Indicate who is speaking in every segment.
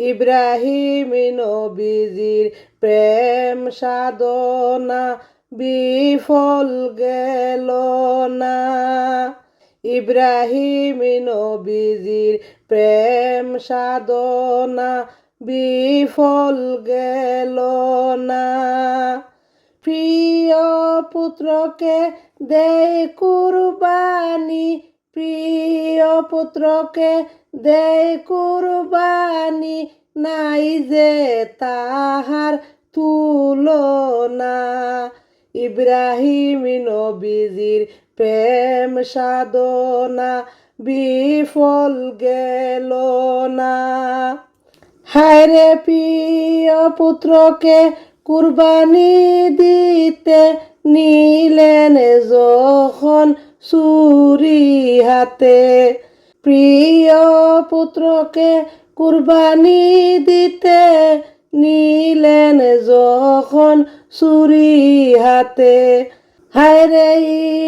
Speaker 1: ইব্রাহিম নবীজির প্রেম সাধনা বিফল গেল না। ইব্রাহিম নবীজির প্রেম সাধনা বিফল গেল না। প্রিয় পুত্রকে দেয় কুরবানি, প্রিয় পুত্রকে দেয় কুরবানি, নাই যে তাহার তুলনা। ইব্রাহিম নবীজির প্রেম সাধনা বিফল গেল না। হায়রে প্রিয় পুত্রকে কুরবানি দিতে নিলেন যখন ছুরি হাতে, প্রিয় পুত্রকে কুরবানি দিতে নিলেন যখন ছুরি হাতে। হায়রে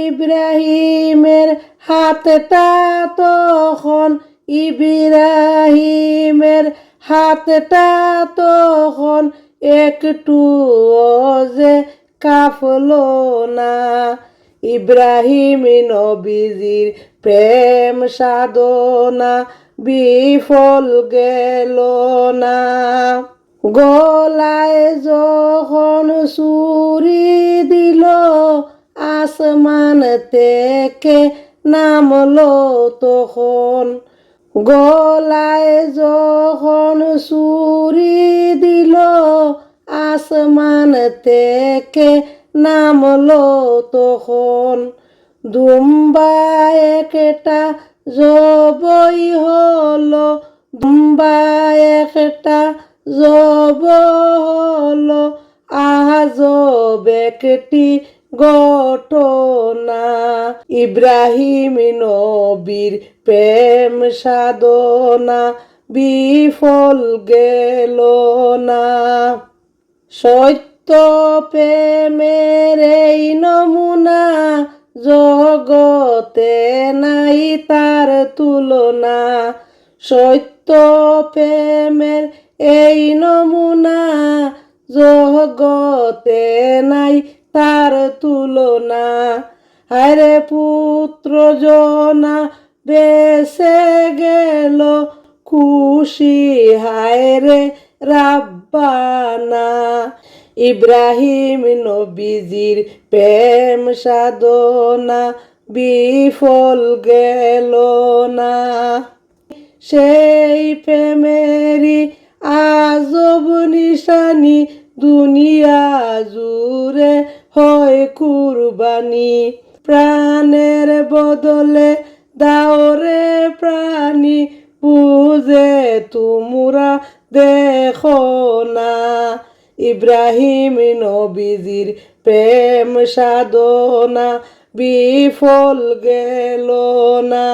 Speaker 1: ইব্রাহিমের হাতটা তখন, ইব্রাহিমের হাতটা তখন একটু যে কাঁপলো না। ইব্রাহিম নবীজির প্রেম সাধনা বিফল গেল না। গলায় যখন ছুরি দিল, আসমান থেকে নামলো তখন। গলায় যখন ছুরি দিল, আসমান থেকে নামলো তখন। দুম্বা একটা জবই হলো, দুম্বা একটা জব হলো, আজব একটি ঘটনা। ইব্রাহিম নবীর প্রেম সাধনা বিফল গেল না। সত্য প্রেমের এই নমুনা জগতে নাই তার তুলনা। সত্য প্রেমের এই নমুনা জগতে নাই তার তুলনা। আরে পুত্র জনা বেঁচে গেল, খুশি হায়রে রাব্বানা। ইব্রাহিম নবীজির প্রেম সাধনা বিফল গেল না। সেই প্রেমেরই আজব নিশানি দুনিয়া জুড়ে হয় কুরবানি। প্রাণের বদলে দাও রে প্রাণী, বুঝে তোমরা দেখো না। ইব্রাহিম নবীজির প্রেম সাধনা বিফল গেল না।